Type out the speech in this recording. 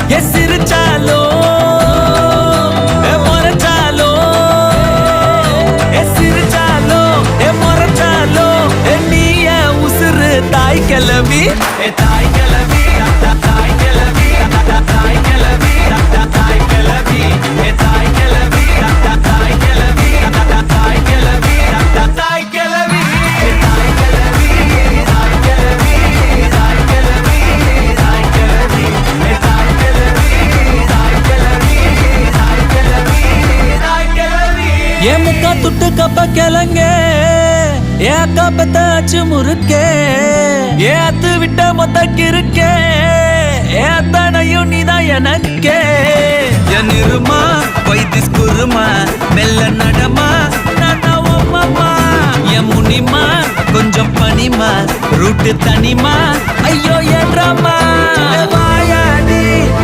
சிரிச்சாலோ முறைச்சாலோ சிரிச்சாலோ முறைச்சாலோ நீய உசுறு தாய் கிளவி தாய் கிளவி தாய் கிளவி தாய் கிளவி தாய் கிளவி தாய் கிளவி தாய் கிளவி தாய் கிளவி தாய் கிளவி ஏ முக்கா துட்டு கப்ப கிளங்க ஏ அக்கா பத்தாச்சு முறுக்கே ஏ அத்து விட்ட மொத்த கிருக்கே ஏ அத்தனையும் நீதான் எனக்கே என் இருமா வைத்திஸ் குருமா மெல்ல நடமா நாமா என் முனிமா கொஞ்சம் பனிமா ரூட்டு தனிமா ஐயோ என்றமா